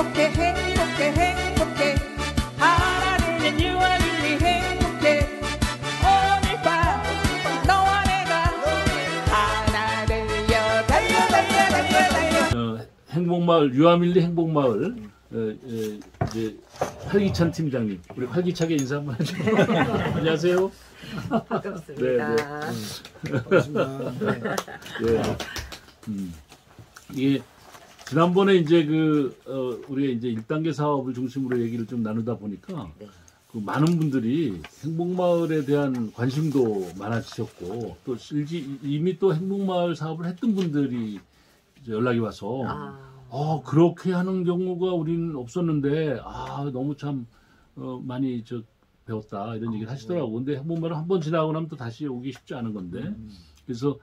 행복해 행복해 행복해 하나는 유아밀리 행복해 오늘 밤 너와 내가 하나 되어 달려 달려 달려 달려 행복마을 유아밀리 행복마을 이제 활기찬 팀장님 우리 활기차게 인사 한번 해줘. 안녕하세요. 반갑습니다. 반갑습니다. 예. 이게 지난번에 이제 우리가 이제 1단계 사업을 중심으로 얘기를 좀 나누다 보니까 그 많은 분들이 행복마을에 대한 관심도 많아지셨고 또 이미 또 행복마을 사업을 했던 분들이 이제 연락이 와서 그렇게 하는 경우가 우리는 없었는데 너무 참 많이 배웠다 이런 얘기를 하시더라고. 근데 행복마을 한 번 지나고 나면 또 다시 오기 쉽지 않은 건데 그래서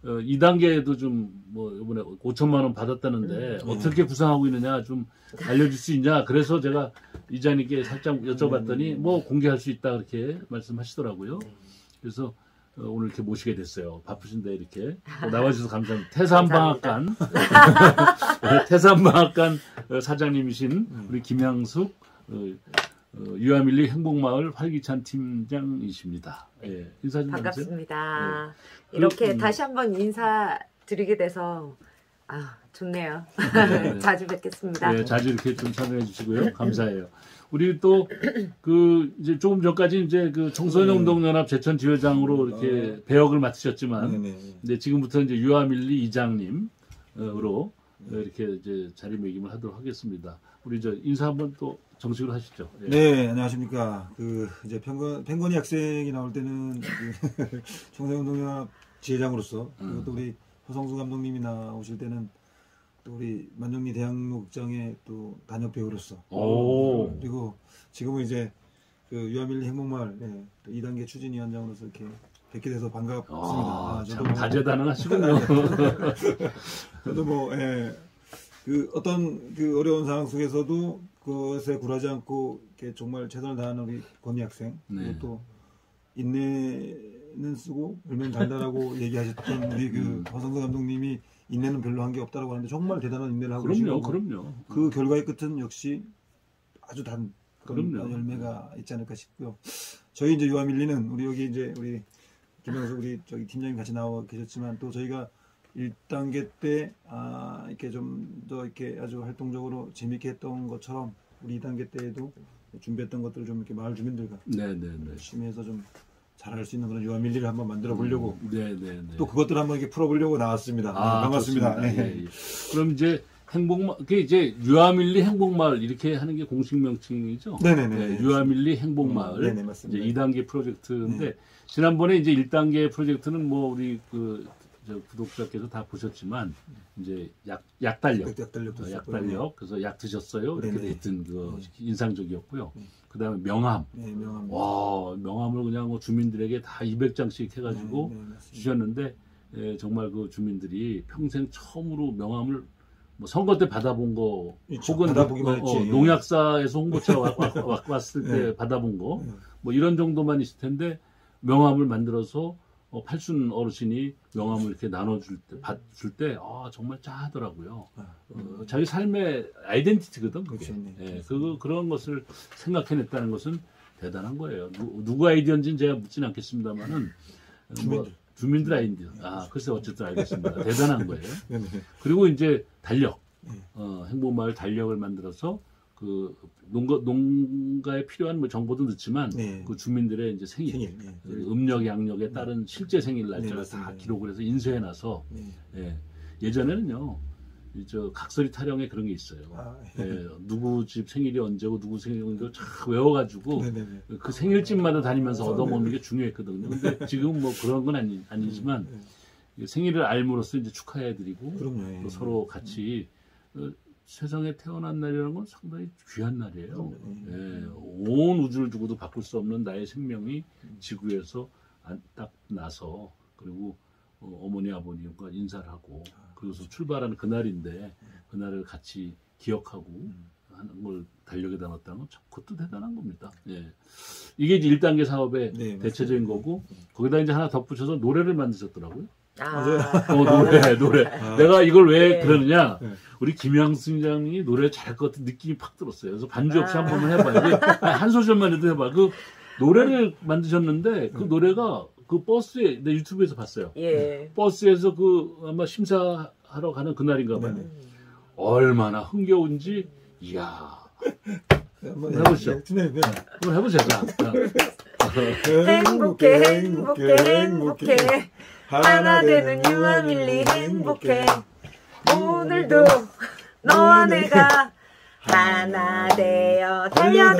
2단계에도 좀 이번에 5천만 원 받았다는데 어떻게 구상하고 있느냐 좀 알려줄 수 있냐. 그래서 제가 이장님께 살짝 여쭤봤더니 공개할 수 있다 그렇게 말씀하시더라고요. 그래서 오늘 이렇게 모시게 됐어요. 바쁘신데 이렇게 나와주셔서 감사합니다. 태산방앗간 태산방앗간 사장님이신 우리 김향숙 유아밀리 행복마을 활기찬 팀장이십니다. 예, 인사 좀 반갑습니다. 이렇게 다시 한번 인사드리게 돼서 좋네요. 네. 자주 뵙겠습니다. 네, 자주 이렇게 좀 참여해 주시고요. 감사해요. 우리 또 이제 조금 전까지 이제 청소년운동연합 제천지회장으로 이렇게 배역을 맡으셨지만 이제 지금부터 이제 유아밀리 이장님으로 이렇게 이제 자리매김을 하도록 하겠습니다. 우리 인사 한번 또 정식으로 하시죠. 예. 네, 안녕하십니까. 이제 펭건이 학생이 나올 때는 청소년운동연합 지회장으로서 그리고 또 우리 허성수 감독님이 나오실 때는 또 우리 만정리 대학로극장의 또 단역 배우로서 그리고 지금은 이제 유아밀리 행복마을 또 2단계 추진위원장으로서 이렇게 뵙게 돼서 반갑습니다. 참 다재다능하시군요. 저도 어떤 어려운 상황 속에서도 그것에 굴하지 않고 이렇게 정말 최선을 다하는 우리 건희 학생 그리고 또 인내는 쓰고 울면 달달하고 얘기하셨던 우리 허성수 감독님이 인내는 별로 한 게 없다라고 하는데 정말 대단한 인내를 하고 계시고 그럼요. 그 결과의 끝은 역시 아주 단 그런 그럼요. 열매가 있지 않을까 싶고요. 저희 이제 유아밀리는 우리 여기 이제 우리 김영수 우리 팀장님 같이 나와 계셨지만 또 저희가 1단계 때 이렇게 좀 더 이렇게 아주 활동적으로 재밌게 했던 것처럼 우리 2단계 때에도 준비했던 것들을 좀 이렇게 마을 주민들과 열심히 해서 좀 잘할 수 있는 그런 유아밀리를 한번 만들어 보려고 또 그것들을 한번 이렇게 풀어보려고 나왔습니다. 반갑습니다. 예. 그럼 이제 그게 이제 유아밀리 행복마을 이렇게 하는 게 공식 명칭이죠? 네네네. 유아밀리 행복마을. 네네, 맞습니다. 이제 2단계 프로젝트인데 지난번에 이제 1단계 프로젝트는 우리 구독자께서 다 보셨지만 이제 약달력 그래서 약 드셨어요 이렇게 됐던 인상적이었고요. 그다음에 명함. 명함을 그냥 주민들에게 다 200장씩 해가지고 주셨는데 정말 그 주민들이 평생 처음으로 명함을 선거 때 받아본 거 혹은 농약사에서 홍보차 왔을 때 받아본 거 이런 정도만 있을 텐데 명함을 만들어서 팔순 어르신이 명함을 이렇게 나눠줄 때, 받줄 때, 정말 짠하더라고요. 자기 삶의 아이덴티티거든, 그게. 그런 것을 생각해냈다는 것은 대단한 거예요. 누구 아이디어인지는 제가 묻진 않겠습니다만은, 주민들 아이디어. 글쎄, 어쨌든 알겠습니다. 대단한 거예요. 그리고 이제 달력. 행복마을 달력을 만들어서 농가에 필요한 정보도 넣지만 그 주민들의 이제 생일, 음력 양력에 따른 실제 생일 날짜를 다 기록을 해서 인쇄해놔서 예전에는요 각설이 타령에 그런 게 있어요. 누구 집 생일이 언제고 누구 생일이 언제고 쫙 외워가지고 그 생일집마다 다니면서 얻어먹는 게 중요했거든요. 근데 지금 그런 건 아니지만 생일을 알므로써 이제 축하해드리고 또 서로 같이 세상에 태어난 날이라는 건 상당히 귀한 날이에요. 온 우주를 두고도 바꿀 수 없는 나의 생명이 지구에서 딱 나서 그리고 어머니 아버님과 인사를 하고 그래서 출발하는 그날인데 그날을 같이 기억하고 하는 걸 달력에다 넣었다는 건 참 그것도 대단한 겁니다. 이게 이제 1단계 사업의 대체적인 거고 거기다 이제 하나 덧붙여서 노래를 만드셨더라고요. 노래. 내가 이걸 왜 네. 그러느냐? 네. 우리 김양수 팀장님이 노래 잘할 것 같은 느낌이 팍 들었어요. 그래서 반주 없이 한 번만 해봐요. 한 소절만 해도 해봐. 그 노래를 만드셨는데 그 노래가 그 버스에 내 유튜브에서 봤어요. 예. 버스에서 그 아마 심사하러 가는 그날인가 봐요. 얼마나 흥겨운지 이야. 한번 해보시죠. 팀장님. 한번 해보자. 자. 행복해. 하나 되는 유아밀리 행복해. 오늘도 너와 내가 하나 되어 달려.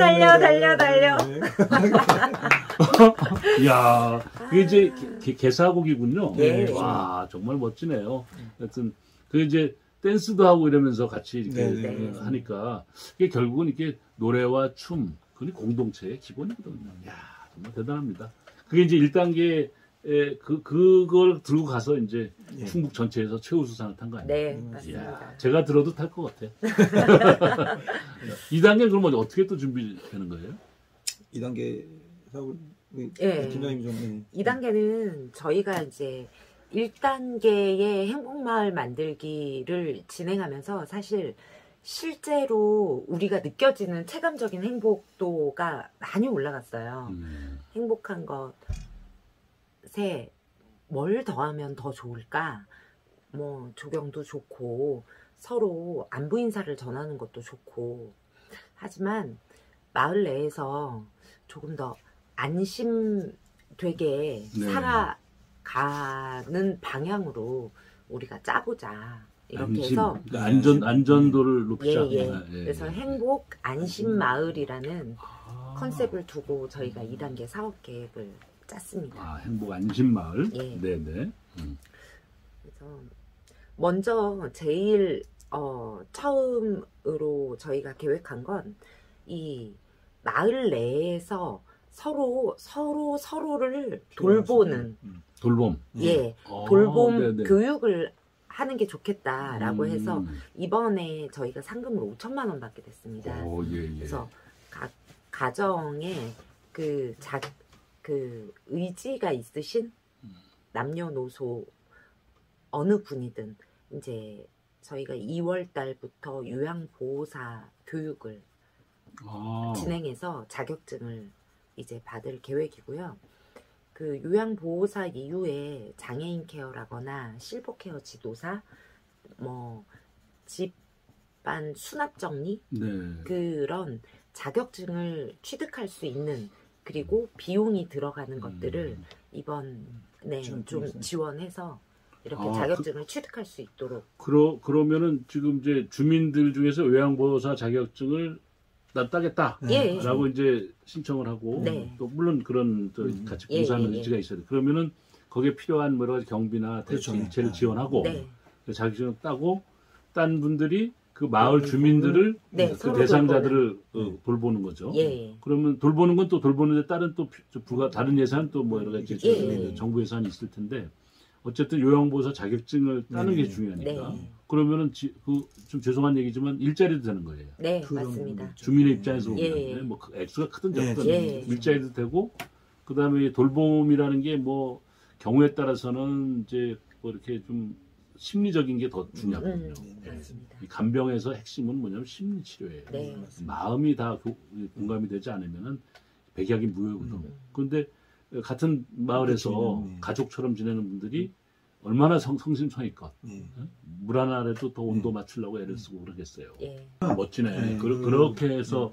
이야, 그게 이제 개사곡이군요. 예. 와, 정말 멋지네요. 하여튼, 그 이제 댄스도 하고 이러면서 같이 이렇게 네. 하니까, 이게 결국은 이렇게 노래와 춤, 그게 공동체의 기본이거든요. 이야, 정말 대단합니다. 그게 이제 1단계, 그걸 들고 가서 이제 충북 전체에서 최우수상을 탄 거 아니에요? 네, 맞습니다. 이야, 제가 들어도 탈 것 같아. 2단계는 그럼 어떻게 또 준비되는 거예요? 2단계 사업을 우리 예. 팀장님이 좀 2단계는 저희가 이제 1단계의 행복마을 만들기를 진행하면서 사실 실제로 우리가 느껴지는 체감적인 행복도가 많이 올라갔어요. 행복한 것에 뭘 더하면 더 좋을까? 뭐 조경도 좋고 서로 안부 인사를 전하는 것도 좋고 하지만 마을 내에서 조금 더 안심되게 네. 살아가는 방향으로 우리가 짜보자. 이렇게 해서 안전도를 높이자. 예. 그래서 행복 안심 마을이라는 컨셉을 두고 저희가 2단계 사업 계획을 짰습니다. 아, 행복 안심 마을. 예. 네네. 그래서 먼저 제일 처음으로 저희가 계획한 건 이 마을 내에서 서로를 돌보는 돌봄. 예 아, 돌봄 네네. 교육을 하는 게 좋겠다라고 해서 이번에 저희가 상금으로 5천만 원 받게 됐습니다. 오, 예. 그래서 각 가정에 그 의지가 있으신 남녀노소 어느 분이든 이제 저희가 2월 달부터 요양보호사 교육을 진행해서 자격증을 이제 받을 계획이고요. 그 요양보호사 이후에 장애인 케어라거나 실버케어 지도사, 뭐 집안 수납정리 네. 그런 자격증을 취득할 수 있는 그리고 비용이 들어가는 것들을 이번에 좀 지원해서 이렇게 자격증을 취득할 수 있도록. 그러면은 지금 이제 주민들 중에서 요양보호사 자격증을 나 따겠다. 예. 라고 이제 신청을 하고 네. 또 물론 그런 또 같이 봉사하는 의지가 있어야 돼. 그러면은 거기에 필요한 여러 가지 경비나 그렇죠. 대체를 지원하고 네. 자격증을 따고 딴 분들이 그 마을 주민들을 네, 그 서로 대상자들을 돌보는 거죠. 예. 그러면 돌보는 건 또 돌보는데 다른 또 다른 예산 또 뭐 여러 가지 예. 정부 예산이 있을 텐데 어쨌든 요양보호사 자격증을 따는 게 중요하니까. 네. 그러면은 좀 죄송한 얘기지만 일자리도 되는 거예요. 네, 그런 맞습니다. 부분이죠. 주민의 입장에서 보면 예. 뭐 액수가 크든 네, 적든 예. 일자리도 되고 그다음에 돌봄이라는 게 뭐 경우에 따라서는 이제 뭐 이렇게 좀 심리적인 게 더 중요하거든요. 네, 맞습니다. 이 간병에서 핵심은 뭐냐면 심리 치료예요. 네. 마음이 다 공감이 되지 않으면은 백약이 무효거든. 그런데 같은 마을에서 그렇죠. 네. 가족처럼 지내는 분들이 얼마나 성심성의껏 물 하나라도 더 온도 맞추려고 애를 쓰고 그러겠어요. 예. 멋지네. 그렇게 해서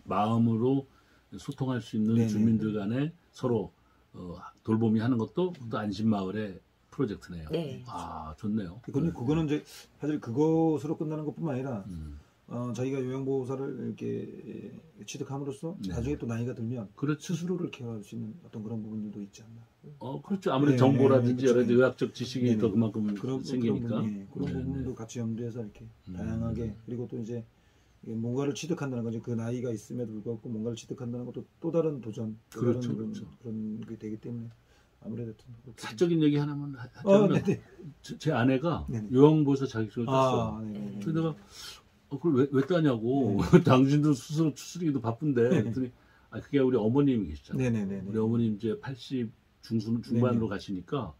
마음으로 소통할 수 있는 네네. 주민들 간에 서로 돌봄이 하는 것도 또 안심마을의 프로젝트네요. 네. 아, 좋네요. 그거는 이제 사실 그것으로 끝나는 것뿐만 아니라 저희가 요양보호사를 이렇게 취득함으로써 네. 나중에 또 나이가 들면 그렇죠. 스스로를 케어할 수 있는 어떤 그런 부분들도 있지 않나. 그렇죠. 아무래도 네, 정보라든지 여러 그렇죠. 의학적 지식이 네네. 더 그만큼 그런 생기니까. 그런 부분도 같이 염두해서 이렇게 다양하게 그리고 또 이제 뭔가를 취득한다는 건 그 나이가 있음에도 불구하고 뭔가를 취득한다는 것도 또 다른 도전, 또 그렇죠, 다른 그렇죠. 그런 게 되기 때문에 아무래도 사적인 얘기 하나만 하자면 제 아내가 네네. 요양보호사 자격증을 땄어. 네네. 그래서 내가 그걸 왜 따냐고. 당신도 스스로 추스리기도 바쁜데. 그랬더니 그게 우리 어머님이 계시잖아요. 네네네. 우리 어머님 이제 80 중반으로 네네. 가시니까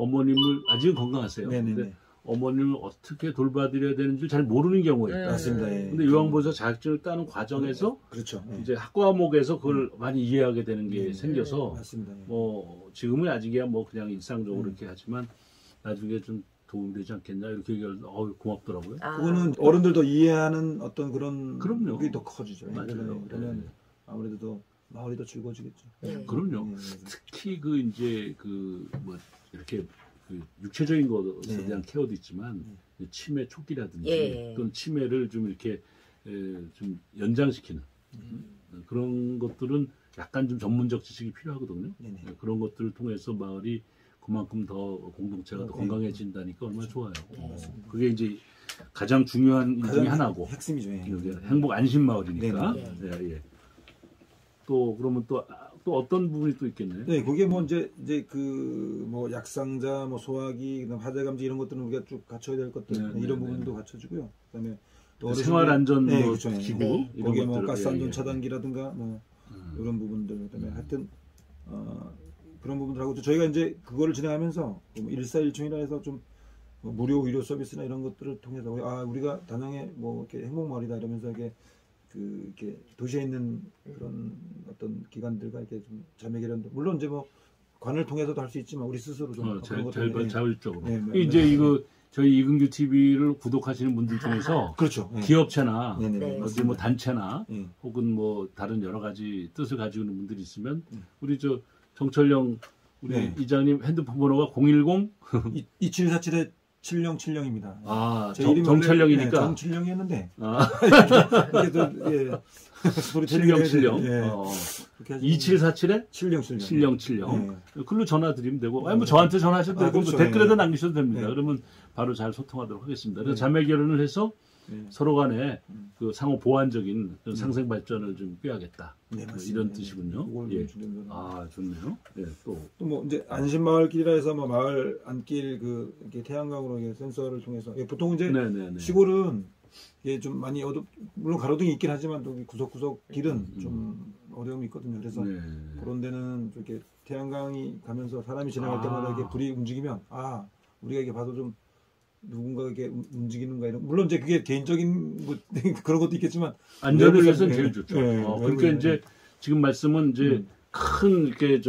어머님을 아직은 건강하세요. 네네네. 근데 어머님을 어떻게 돌봐드려야 되는지 잘 모르는 경우가 있다. 맞습니다. 예. 근데 요양보호사 자격증을 따는 과정에서 그렇죠. 예. 이제 학과목에서 그걸 많이 이해하게 되는 게 생겨서 맞습니다. 예. 뭐 지금은 아직이야 뭐 그냥 일상적으로 이렇게 하지만 나중에 좀 도움되지 않겠냐 이렇게 얘기하면 고맙더라고요. 그거는 어른들도 이해하는 어떤 그런 그럼요. 게 더 커지죠. 예. 맞아요. 그러면 아무래도 더 마을이 더 즐거워지겠죠. 그럼요. 특히 그 이제 그 뭐 이렇게 그 육체적인 것에 대한 케어도 있지만 치매 초기라든지 또는 치매를 좀 이렇게 좀 연장시키는 그런 것들은 약간 좀 전문적 지식이 필요하거든요. 그런 것들을 통해서 마을이 그만큼 더 공동체가 더 건강해진다니까 얼마나 좋아요. 그게 이제 가장 중요한 일 중에 하나고 핵심이죠. 예. 행복 안심 마을이니까. 예. 또 그러면 또 어떤 부분이 또 있겠네요. 네, 그게 뭐 이제 그 뭐 약상자, 뭐 소화기, 그다음 하자 감지 이런 것들은 우리가 쭉 갖춰야 될 것들 이런 부분도 갖춰주고요. 그다음에 또 생활 안전 뭐 그렇죠. 기구 이런 거기에 뭐 것들. 가스 안전 차단기라든가 뭐 이런 부분들 그다음에 하여튼 그런 부분들하고 또 저희가 이제 그거를 진행하면서 뭐 1417이라 해서 좀 뭐 무료 의료 서비스나 이런 것들을 통해서 우리가 단양에 뭐 이렇게 행복마을이다 이러면서 이렇게 도시에 있는 그런 어떤 기관들과 이렇게 좀 자매 결연도 물론 이제 뭐 관을 통해서도 할 수 있지만 우리 스스로 좀 그런 것들 자율적으로 이제 이거 저희 이근규 TV를 구독하시는 분들 중에서 그렇죠. 기업체나 네. 뭐 단체나 혹은 뭐 다른 여러 가지 뜻을 가지고 있는 분들이 있으면 우리 저 정철영 우리 이장님 핸드폰 번호가 010 2747-7070입니다. 정철영이니까. 정철영이었는데. 이게 7070. 2747에 7070. 글로 전화 드리면 되고, 뭐 저한테 전화하셔도 되고, 그렇죠. 뭐 댓글에도 남기셔도 됩니다. 그러면 바로 잘 소통하도록 하겠습니다. 그래서 자매 결연을 해서 서로 간에 그 상호 보완적인 상생 발전을 좀 꾀하겠다. 이런 뜻이군요. 좋네요. 또 뭐 이제 안심마을길이라 해서 뭐 마을 안길 이렇게 태양광으로 센서를 통해서 보통 이제 시골은 이게 좀 많이 물론 가로등이 있긴 하지만 또 구석구석 길은 좀 어려움이 있거든요. 그래서 그런 데는 이렇게 태양광이 가면서 사람이 지나갈 때마다 이렇게 불이 움직이면 우리가 이게 봐도 좀 누군가 이렇게 움직이는가 이런 물론 이제 그게 개인적인 뭐 그런 것도 있겠지만 안전을 위해서는 제일 좋죠. 그러니까 이제 지금 말씀은 이제 큰 이렇게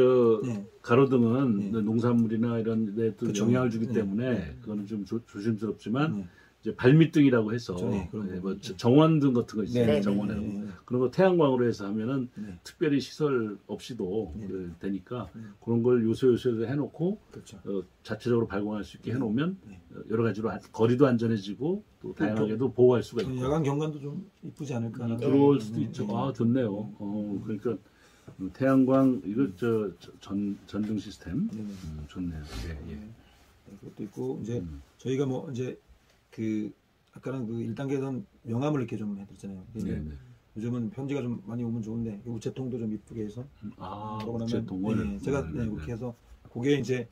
가로등은 농산물이나 이런 데 또 영향을 주기 때문에 그거는 좀 조심스럽지만 이제 발밑등이라고 해서 뭐 정원등 같은 거 있어요. 정원에 그런 거 태양광으로 해서 하면은 특별히 시설 없이도 되니까 그런 걸 요소요소에 해놓고 자체적으로 발광할 수 있게 해놓으면 여러 가지로 거리도 안전해지고 또 다양하게도 보호할 수가 있고 야간 경관도 좀 이쁘지 않을까 들어올 수도 있죠. 좋네요. 그러니까 태양광 이거 전등 시스템 좋네요. 그것도 있고 이제 저희가 뭐 이제 아까는 1단계에서는 명함을 이렇게 좀 해드렸잖아요. 요즘은 편지가 좀 많이 오면 좋은데 우체통도 좀 이쁘게 해서 우체통을 제가 그렇게 해서 그게 이제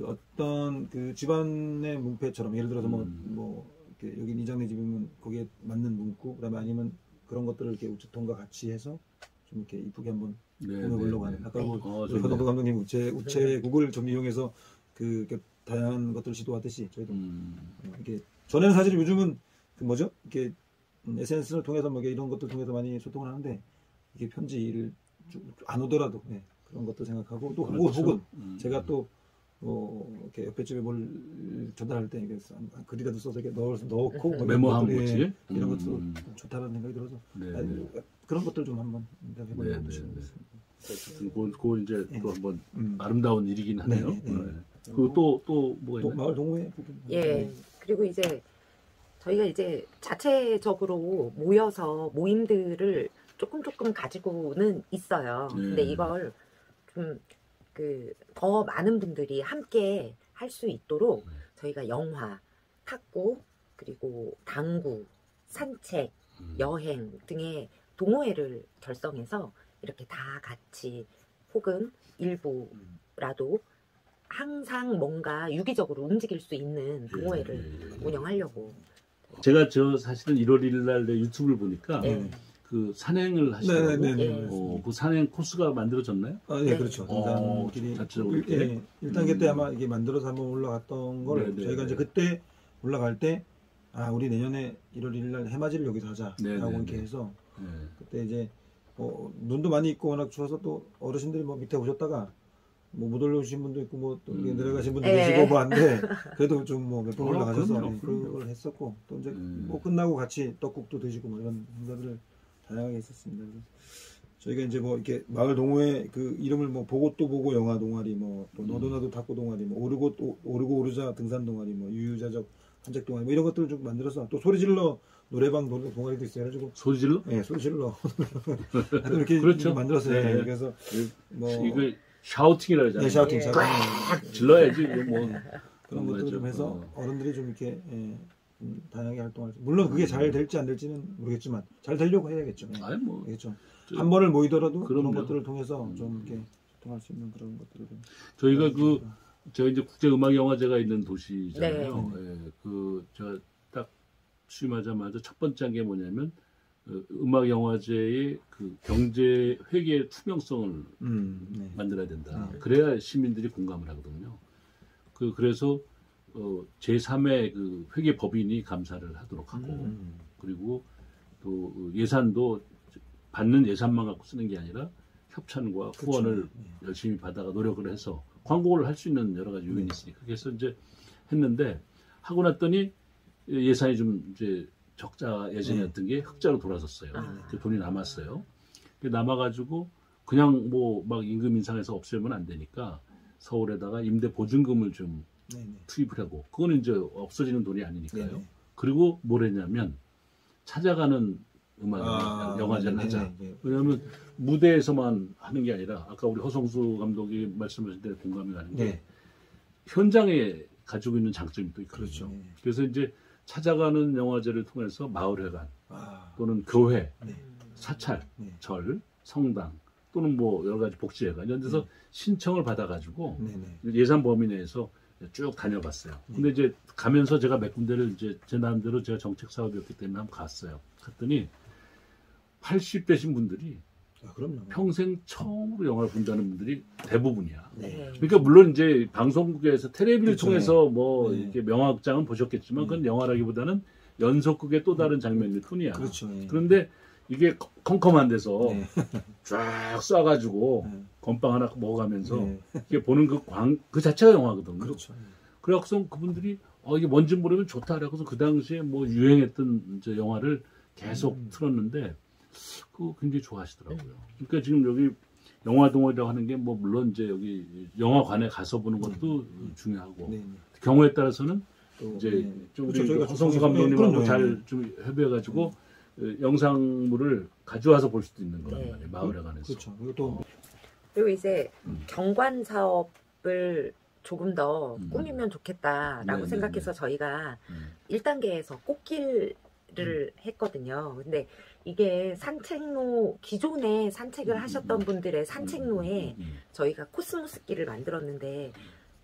어떤 집안의 문패처럼 예를 들어서 뭐 이렇게 여기 이장네 집이면 거기에 맞는 문구 그다음에 아니면 그런 것들을 이렇게 우체통과 같이 해서 좀 이렇게 이쁘게 한번 보내보려고 하는 아까 서동도 감독님 우체국을 좀 이용해서 이렇게 다양한 것들을 시도하듯이 저희도 이렇게 전에는 사실 요즘은 이렇게 SNS를 통해서 뭐 이런 것들 통해서 많이 소통을 하는데 이게 편지를 안 오더라도 그런 것도 생각하고 또 혹은 제가 또 이렇게 옆에 집에 뭘 전달할 때 이게 글이라도 써서 이렇게 넣고 메모한 거지 이런 것도 좋다는 생각이 들어서 그런 것들 좀 한번 해보려고 싶습니다. 그거 이제 또 한번 아름다운 일이긴 하네요. 그리고 또 뭐가 있나요? 마을 동호회 부분. 그리고 이제 저희가 이제 자체적으로 모여서 모임들을 조금 가지고는 있어요. 근데 이걸 좀 더 많은 분들이 함께 할 수 있도록 저희가 영화, 탁구, 그리고 당구, 산책, 여행 등의 동호회를 결성해서 이렇게 다 같이 혹은 일부라도 항상 뭔가 유기적으로 움직일 수 있는 동호회를 운영하려고. 제가 사실은 1월 1일 날 유튜브를 보니까 그 산행을 하시더라고요. 네네네. 그 산행 코스가 만들어졌나요? 아, 예, 그렇죠. 등산길이 자체적으로 이렇게? 1단계 때 아마 이게 만들어서 한번 올라갔던 걸 네네. 저희가 이제 그때 올라갈 때 우리 내년에 1월 1일 날 해맞이를 여기서 하자라고 네네네. 이렇게 해서 네. 그때 이제 눈도 많이 있고 워낙 추워서 또 어르신들이 뭐 밑에 오셨다가 뭐 못 올라오신 분도 있고 뭐 또 내려가신 분도 계시고 뭐 한데 그래도 좀 뭐 몇 번 올라가셔서 그걸 했었고 또 이제 뭐 끝나고 같이 떡국도 드시고 뭐 이런 행사들을 다양하게 했었습니다. 그래서 저희가 이제 뭐 이렇게 마을 동호회 그 이름을 뭐 보고 또 보고 영화 동아리 뭐 또 너도 나도 탁구 동아리 뭐 오르고 오르자 등산 동아리 뭐 유유자적 산책 동아리 뭐 이런 것들을 좀 만들어서 또 소리 질러 노래방 동아리도 있어요. 가지고 소리 질러? 네, 소리 질러. 이렇게 그렇죠. 만들었어요. 네. 그래서 뭐 이거 샤우팅이라고 하잖아요. 네, 샤우팅. 꽉 질러야지. 뭐 그런 것들 좀 해서 어른들이 좀 이렇게 다양하게 활동할 수. 물론 그게 잘 될지 안 될지는 모르겠지만 잘 되려고 해야겠죠. 네. 아니 뭐 그렇죠. 한 번을 모이더라도 그럼요. 그런 것들을 통해서 좀 이렇게 소통할 수 있는 그런 것들을 좀. 저희가 제가 이제 국제음악영화제가 있는 도시잖아요. 네. 예, 제가 딱 취임하자마자 첫 번째 한 게 뭐냐면 음악영화제의 그 경제 회계 투명성을 네. 만들어야 된다. 그래야 시민들이 공감을 하거든요. 그래서 제3의 그 회계 법인이 감사를 하도록 하고 그리고 또 예산도 받는 예산만 갖고 쓰는 게 아니라 협찬과 후원을 열심히 받아가 노력을 해서 광고를 할 수 있는 여러 가지 요인이 있으니까 그래서 이제 했는데 하고 났더니 예산이 좀 이제 적자 예전이었던 게 흑자로 돌아섰어요. 그 돈이 남았어요. 남아가지고 그냥 뭐 막 임금 인상해서 없애면 안 되니까 서울에다가 임대 보증금을 좀 투입을 하고 그거는 이제 없어지는 돈이 아니니까요. 네네. 그리고 뭘 했냐면 찾아가는 음악 영화제를 하자. 왜냐하면 무대에서만 하는 게 아니라 아까 우리 허성수 감독이 말씀하신 대로 공감이 가는 게 현장에 가지고 있는 장점이 또 있거든요. 그렇죠. 그래서 이제 찾아가는 영화제를 통해서 마을회관 또는 교회, 사찰, 절, 성당 또는 뭐 여러 가지 복지회관 이런 데서 신청을 받아가지고 예산 범위 내에서 쭉 다녀봤어요. 근데 이제 가면서 제가 몇 군데를 이제 제 나름대로 제가 정책 사업이었기 때문에 한번 갔어요. 갔더니 80대신 분들이 평생 처음으로 영화를 본다는 분들이 대부분이야. 그러니까 물론 이제 방송국에서 텔레비를 통해서 뭐 이렇게 명화극장은 보셨겠지만 그건 영화라기보다는 연속극의 또 다른 장면일 뿐이야. 그런데 이게 컴컴한 데서 쫙 쏴가지고 건빵 하나 먹어가면서 이게 보는 그 자체가 영화거든요. 그래서 그분들이 이게 뭔지 모르면 좋다. 그래서 그 당시에 뭐 유행했던 이제 영화를 계속 틀었는데 그거 굉장히 좋아하시더라고요. 그러니까 지금 여기 영화 동호회라고 하는 게 뭐 물론 이제 여기 영화관에 가서 보는 것도 중요하고 경우에 따라서는 이제 좀 우리 허성수 감독님하고 잘 좀 협의해가지고 영상물을 가져와서 볼 수도 있는 거란 말이에요. 마을에 관해서. 그렇죠. 그리고 이제 경관 사업을 조금 더 꾸미면 좋겠다라고 생각해서 저희가 1단계에서 꽃길을 했거든요. 근데 이게 산책로, 기존에 산책을 하셨던 분들의 산책로에 저희가 코스모스 길을 만들었는데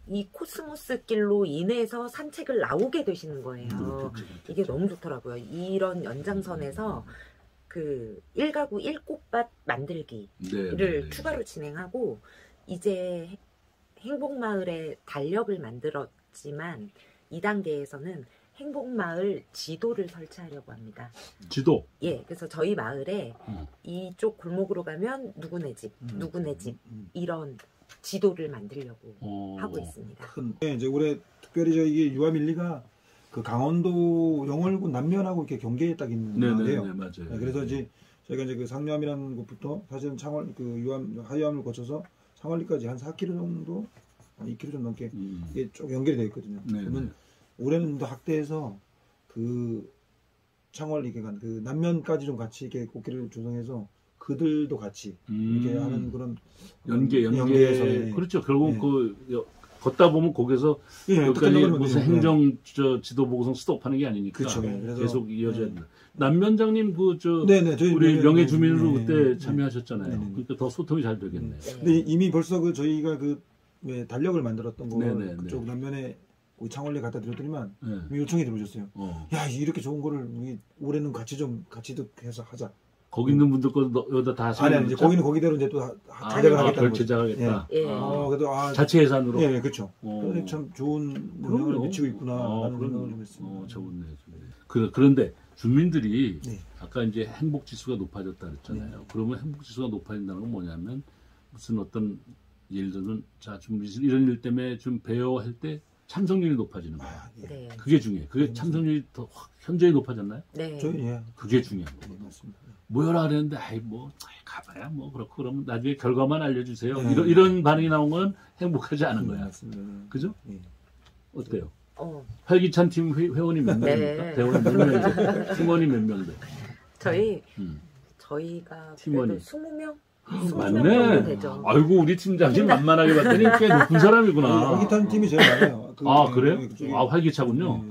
이 코스모스 길로 인해서 산책을 나오게 되시는 거예요. 이게 너무 좋더라고요. 이런 연장선에서 그 1가구 1꽃밭 만들기를 추가로 진행하고 이제 행복마을의 달력을 만들었지만 2단계에서는 행복마을 지도를 설치하려고 합니다. 지도? 예, 그래서 저희 마을에 이쪽 골목으로 가면 누구네 집, 누구네 집 이런 지도를 만들려고 하고 있습니다. 이제 올해 특별히 저희 유아밀리가 그 강원도 영월군 남면하고 이렇게 경계에 딱 있는 데요. 맞아요. 그래서 이제 저희가 이제 그 상류암이라는 곳부터 사실은 창월 그 하유암을 거쳐서 창월리까지 한 4km 정도, 2km 좀 넘게 이게 쭉 연결이 되어 있거든요. 그러면 올해는 더 확대해서 그 창월 이렇게 간 그 남면까지 좀 같이 이렇게 꽃길을 조성해서 그들도 같이 이렇게 하는 그런 연계해서 그렇죠. 결국 그 걷다 보면 거기서 여기까지 무슨 행정 지도 보고서 스톱하는 게 아니니까 계속 이어져야 된다. 남면장님 우리 명예 주민으로 그때 참여하셨잖아요. 그러니까 더 소통이 잘 되겠네요. 근데 이미 벌써 그 저희가 그 달력을 만들었던 거 그쪽 남면에 창원리에 갖다 드렸더니만 요청이 들어오셨어요. 야 이렇게 좋은 거를 우리 올해는 같이 해서 하자. 거기 있는 분들 것도 여기다 다 아니 이제 거기는 거기대로 이제 또 제작을 하겠다는 별 거죠. 제작하겠다. 예. 그래도 자체 예산으로. 예, 그렇죠. 참 좋은 영향을 미치고 있구나라는 생각을 좀 했습니다. 좋네. 그런데 주민들이 네. 아까 이제 행복 지수가 높아졌다 그랬잖아요. 네. 그러면 행복 지수가 높아진다는 건 뭐냐면 무슨 어떤 예를 들면 자 좀 이런 일 때문에 좀 배워할 때 참석률이 높아지는 거야. 예. 네. 그게 중요해. 그게 참석률이 더 현저히 높아졌나요? 네. 그게 중요한 네, 거거든. 맞습니다. 모여라 그랬는데 가봐야 뭐 그렇고 그러면 나중에 결과만 알려주세요. 네. 이런 반응이 나온 건 행복하지 않은 거야. 맞습니다. 그죠? 예. 어때요? 어, 활기찬 팀 회원이 몇 네. 명입니까? 대원이 몇 명이죠? 팀원이 몇 명인데? 저희가 팀원이. 그래도 20명? 20명 정도 맞네. 되죠. 아이고 우리 팀장님 만만하게 봤더니 꽤 높은 사람이구나. 활기찬 팀이 제일 많아요. 그래요? 활기차군요.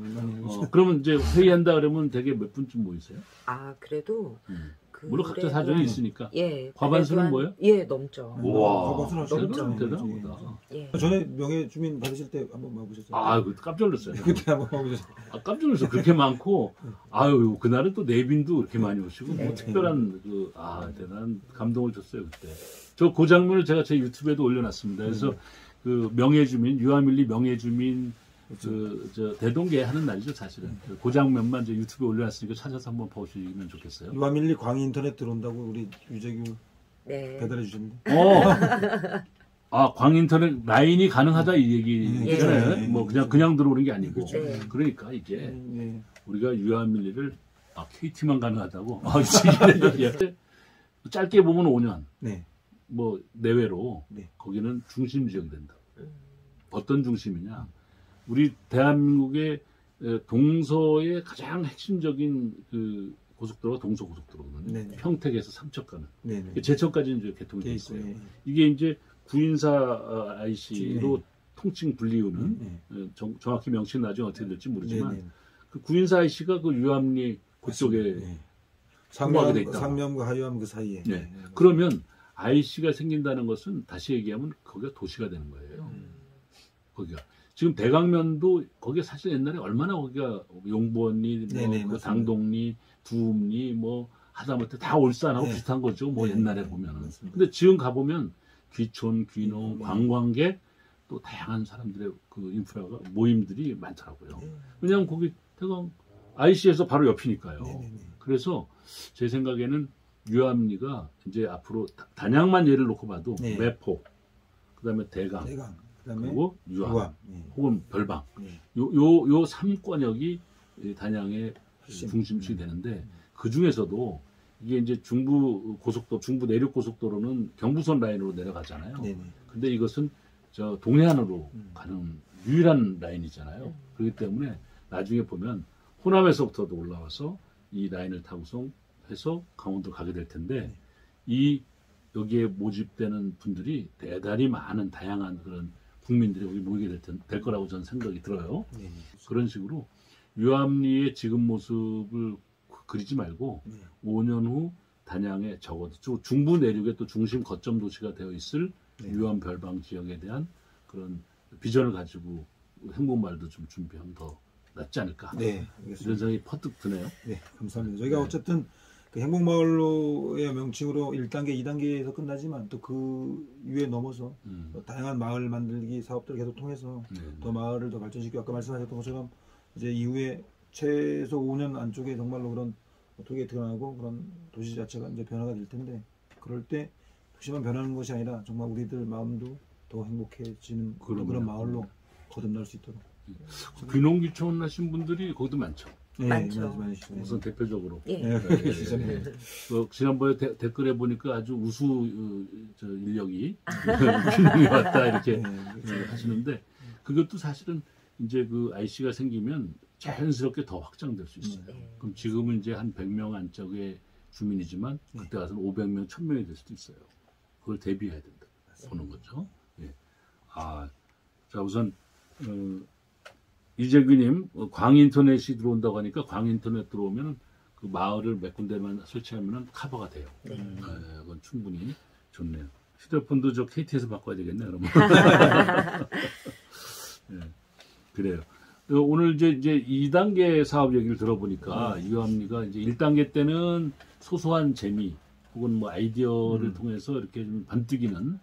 그러면 이제 회의한다 그러면 되게 몇 분쯤 모이세요? 그래도 물론 각자 사정이 있으니까. 예. 과반수는 뭐예요? 예, 넘죠. 우와, 과반수는 대단하다. 예. 전에 명예 주민 받으실 때 한번 와보셨어요? 깜짝 놀랐어요. 그때 한번 와보셨어요? 깜짝 놀랐어요. 그렇게 많고, 그날은 또 내빈도 그렇게 많이 오시고, 네. 특별한, 대단한 감동을 줬어요, 그때. 그 장면을 제가 제 유튜브에도 올려놨습니다. 그래서 명예주민, 유아밀리 명예주민, 대동계 하는 날이죠, 사실은. 그 장면만 이제 유튜브에 올려놨으니까 찾아서 한번 보시면 좋겠어요. 유아밀리 광희 인터넷 들어온다고 우리 유재규 네. 배달해 주셨는데. 광인터넷 라인이 가능하다 이 얘기잖아요. 네. 뭐 그냥 들어오는 게 아니고. 네. 그러니까 이게 네. 우리가 유아밀리를 KT만 가능하다고. 짧게 보면 5년. 네. 뭐 내외로 네. 거기는 중심 지역이 된다. 어떤 중심이냐? 우리 대한민국의 동서의 가장 핵심적인 그 고속도로가 동서고속도로거든요. 네네. 평택에서 삼척 가는. 네네. 제천까지는 이제 개통이 돼 있어요. 네. 이게 이제 구인사 IC로 네. 통칭 불리우는 네. 정확히 명칭은 나중에 어떻게 될지 모르지만 네네. 그 구인사 IC가 그 유암리 그쪽에 네. 상호하게 돼 있다. 상명과 하유암 그 사이에. 네. 그러면 IC가 생긴다는 것은 다시 얘기하면 거기가 도시가 되는 거예요. 거기가 지금 대강면도 거기가 사실 옛날에 얼마나 거기가 용보니, 네네, 뭐 당동리, 두읍리, 뭐 하다못해 다 울산하고 네. 비슷한 거죠. 뭐 네. 옛날에 보면은. 맞습니다. 근데 지금 가보면 귀촌, 귀농, 네. 관광객 또 다양한 사람들의 그 인프라가 모임들이 많더라고요. 네. 왜냐하면 거기 대강 IC에서 바로 옆이니까요. 네네네. 그래서 제 생각에는 유암리가 이제 앞으로 단양만 예를 놓고 봐도 네. 매포, 그다음에 대강, 그다음에 그리고 유암, 네. 혹은 별방, 네. 요 3권역이 단양의 중심축이 되는데 그 중에서도 이게 이제 중부 고속도로, 중부 내륙 고속도로는 경부선 라인으로 내려가잖아요. 네네. 근데 이것은 저 동해안으로 가는 유일한 라인이잖아요. 그렇기 때문에 나중에 보면 호남에서부터도 올라와서 이 라인을 타고서 해서 강원도 가게 될 텐데 이 여기에 모집되는 분들이 대단히 많은 다양한 그런 국민들이 여기 모이게 될 거라고 저는 생각이 들어요. 네네. 그런 식으로 유암리의 지금 모습을 그리지 말고 네. 5년 후 단양에 적어도 중부 내륙의 또 중심 거점 도시가 되어 있을 네. 유암 별방 지역에 대한 그런 비전을 가지고 행복마을도 좀 준비하면 더 낫지 않을까. 네. 이런 알겠습니다. 생각이 퍼뜩 드네요. 네, 감사합니다. 저희가 어쨌든 그 행복마을로의 명칭으로 1단계, 2단계에서 끝나지만 또 그 위에 넘어서 또 다양한 마을 만들기 사업들을 계속 통해서 더 마을을 더 발전시키고 아까 말씀하셨던 것처럼 이제 이후에 최소 5년 안쪽에 정말로 그런 도게이트가 나고 그런 도시 자체가 이제 변화가 될 텐데 그럴 때 도시만 변하는 것이 아니라 정말 우리들 마음도 더 행복해지는 그런 마을로 거듭날 수 있도록. 귀농귀촌 하신 분들이 거기도 많죠. 네, 많죠. 많으시죠. 우선 대표적으로. 예. 네, 진짜네. 지난번에 댓글에 보니까 아주 우수 저 인력이 귀농이 왔다 이렇게 하시는데 그것도 사실은 이제 그 IC가 생기면 자연스럽게 더 확장될 수 있어요. 그럼 지금은 이제 한 100명 안짝의 주민이지만 그때 가서는 500명, 1000명이 될 수도 있어요. 그걸 대비해야 된다. 보는 거죠. 예. 자 우선 이재규님 광인터넷이 들어온다고 하니까 광인터넷 들어오면 그 마을을 몇 군데만 설치하면 커버가 돼요. 그건 충분히 좋네요. 휴대폰도 저 KT에서 바꿔야 되겠네 그러면. 네, 그래요. 오늘 이제 2단계 사업 얘기를 들어보니까 유암리가 이제 1단계 때는 소소한 재미 혹은 뭐 아이디어를 통해서 이렇게 좀 번뜩이는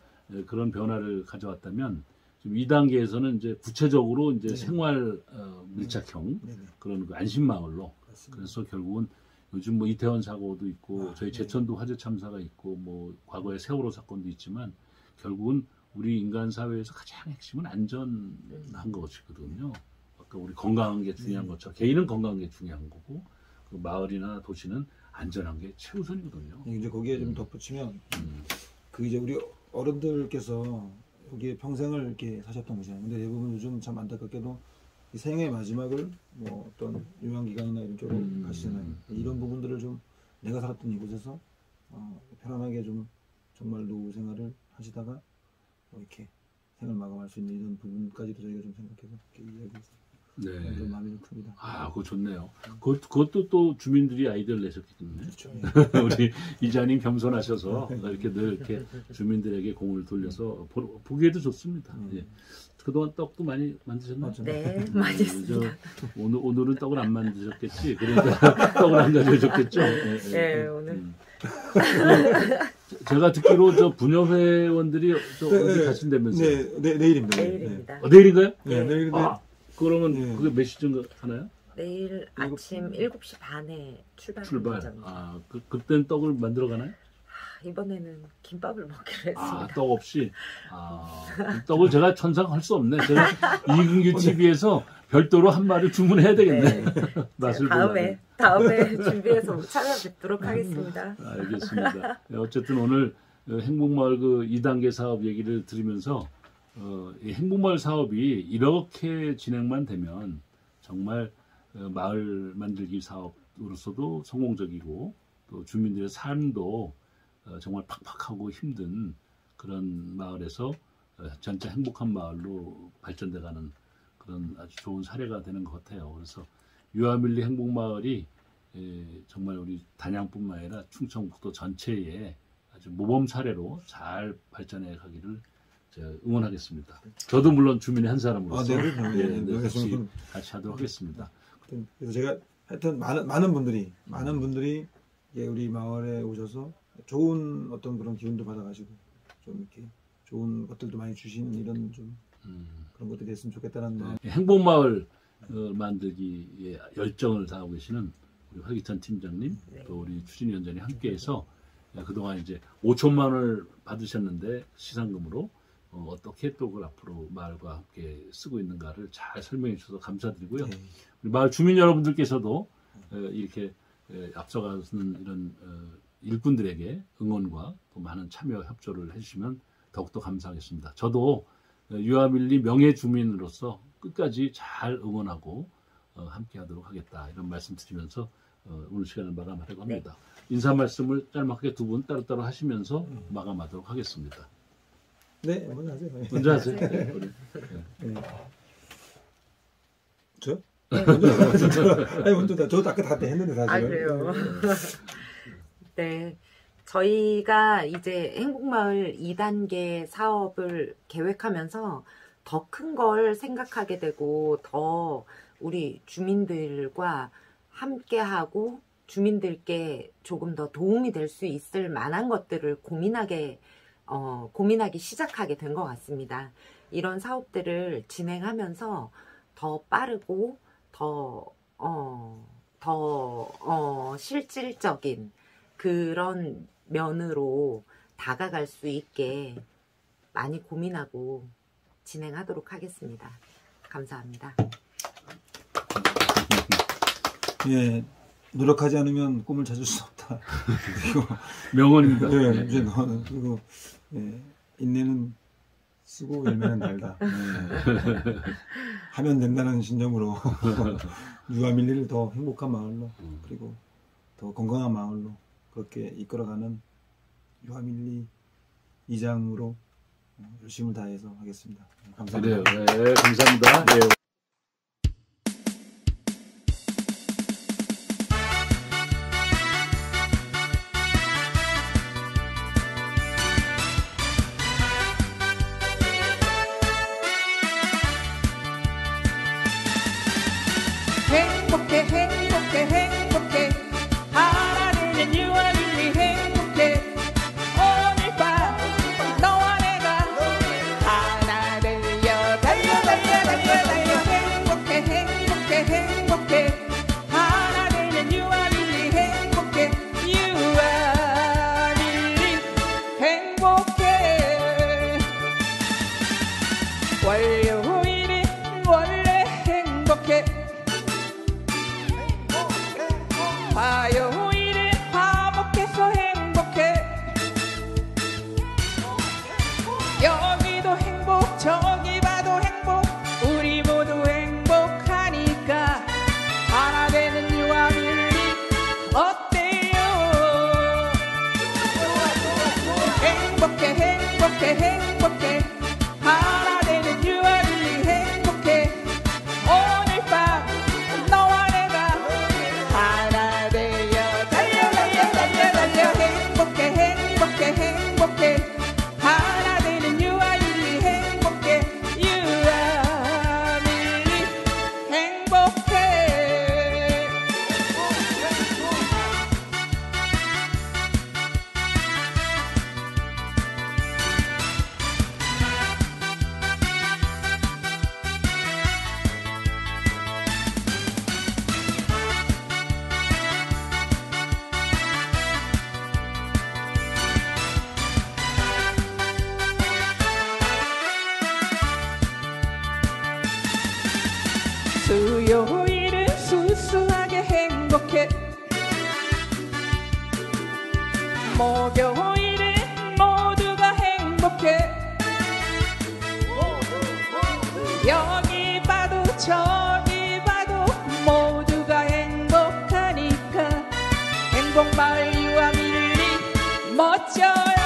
그런 변화를 가져왔다면 지금 2단계에서는 이제 구체적으로 이제 생활 밀착형 그런 그 안심마을로 그래서 결국은 요즘 뭐 이태원 사고도 있고 저희 제천도 화재 참사가 있고 뭐 과거에 세월호 사건도 있지만 결국은 우리 인간 사회에서 가장 핵심은 안전한 것이거든요. 아까 우리 건강한 게 중요한 것처럼 개인은 건강한 게 중요한 거고 그 마을이나 도시는 안전한 게 최우선이거든요. 이제 거기에 좀 덧붙이면 그 이제 우리 어른들께서 여기에 평생을 이렇게 사셨던 곳이잖아요. 근데 대부분 요즘 참 안타깝게도 이 생의 마지막을 뭐 어떤 요양기관이나 이런 쪽으로 가시잖아요. 이런 부분들을 좀 내가 살았던 이곳에서 편안하게 좀 정말 노후 생활을 하시다가 이렇게 생을 마감할 수 있는 이런 부분까지도 저희가 좀 생각해서 이렇게 이야기해서 네. 좀 마음이 좀 큽니다. 아, 그거 좋네요. 그것도 또 주민들이 아이디어를 내셨기 때문에. 그렇죠. 우리 이장님 겸손하셔서 이렇게 늘 이렇게 주민들에게 공을 돌려서 보기에도 좋습니다. 예. 그동안 떡도 많이 만드셨나요? 네, 많이 했습니다. 오늘은 떡을 안 만드셨겠지. 그러니까 떡을 안 가져오셨겠죠. 네, 오늘. 제가 듣기로 저 부녀회원들이 어디 가신다면서요? 네, 내일입니다. 내일입니다. 내일인가요? 네, 내일인데. 그러면 그게 몇 시쯤 하나요? 내일 아침 7시 반에 출발. 아, 그때는 떡을 만들어 가나요? 이번에는 김밥을 먹기로 했습니다. 떡 없이. 떡을 제가 천상할 수 없네. 제가 이근규 TV에서 별도로 한 마리 주문해야 되겠네. 네. 맛을 다음에 준비해서 찾아뵙도록 하겠습니다. 알겠습니다. 어쨌든 오늘 행복마을 그 2단계 사업 얘기를 들으면서 이 행복마을 사업이 이렇게 진행만 되면 정말 마을 만들기 사업으로서도 성공적이고 또 주민들의 삶도 정말 팍팍하고 힘든 그런 마을에서 전체 행복한 마을로 발전돼가는 그런 아주 좋은 사례가 되는 것 같아요. 그래서 유아밀리 행복마을이 정말 우리 단양뿐만 아니라 충청북도 전체에 아주 모범 사례로 잘 발전해 가기를 응원하겠습니다. 저도 물론 주민의 한 사람으로서 같이 하도록 하겠습니다. 그래서 제가 하여튼 많은 분들이 우리 마을에 오셔서 좋은 어떤 그런 기운도 받아가지고 좀 이렇게 좋은 것들도 많이 주시는 이런 좀 그런 것들이 됐으면 좋겠다는 마음. 행복마을 만들기에 열정을 다하고 계시는 우리 화기찬 팀장님 또 우리 추진위원장이 함께해서 그동안 이제 5천만 원을 받으셨는데 시상금으로 어떻게 또 그걸 앞으로 마을과 함께 쓰고 있는가를 잘 설명해 주셔서 감사드리고요. 우리 마을 주민 여러분들께서도 이렇게 앞서가는 이런 일꾼들에게 응원과 또 많은 참여 협조를 해주시면 더욱더 감사하겠습니다. 저도 유아밀리 명예 주민으로서 끝까지 잘 응원하고 함께하도록 하겠다 이런 말씀 드리면서 오늘 시간을 마감하려고 합니다. 인사 말씀을 짤막하게 두 분 따로따로 하시면서 마감하도록 하겠습니다. 네, 먼저 하세요. 먼저 하세요. 저? 먼저 저도 아까 다 했는데 사실. 그래요. 네. 저희가 이제 행복마을 2단계 사업을 계획하면서 더 큰 걸 생각하게 되고 더 우리 주민들과 함께하고 주민들께 조금 더 도움이 될 수 있을 만한 것들을 고민하기 시작하게 된 것 같습니다. 이런 사업들을 진행하면서 더 빠르고 더 실질적인 그런 면으로 다가갈 수 있게 많이 고민하고 진행하도록 하겠습니다. 감사합니다. 예, 노력하지 않으면 꿈을 찾을 수 없다. 그리고 명언입니다. 이제 그리고 인내는 쓰고 열매는 달다. 하면 된다는 신념으로 유아밀리를 더 행복한 마을로 그리고 더 건강한 마을로 그렇게 이끌어가는 유아밀리 이장으로 열심을 다해서 하겠습니다. 감사합니다. 네, 감사합니다. 네. 행복해 행복해 행복해 하나 되는 유아일리 행복해 오늘 밤 너와 내가 하나 되려 달려 달려 달려 달려 행복해 행복해 행복해 하나 되는 유아일리 행복해 유아일리 행복해 월요일이 원래 행복해 화요일에 화목해서 행복해 여기도 행복 저기 봐도 행복 우리 모두 행복하니까 하나 되는 유아일리 어때요 행복해 행복해 행복해 하나 되는 유아일리 행복해 오늘 밤 너와 내가 하나 되어 달려 달려 달려 달려 행복해 행복해 행복해 하나 되는 유아일리 행복해 유아일리 행복해 수요일은 수수하게 행복해 목요일은 모두가 행복해 여기 봐도 저기 봐도 모두가 행복하니까 행복마을 유아밀리 멋져요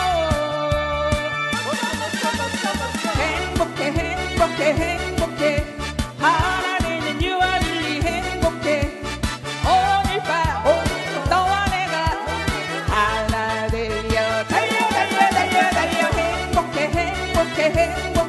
행복해 행복해 행복해 하나 되는 유아일리 행복해 오늘 밤 너와 내가 하나 되려 달려 달려 달려 달려 행복해 행복해 행복해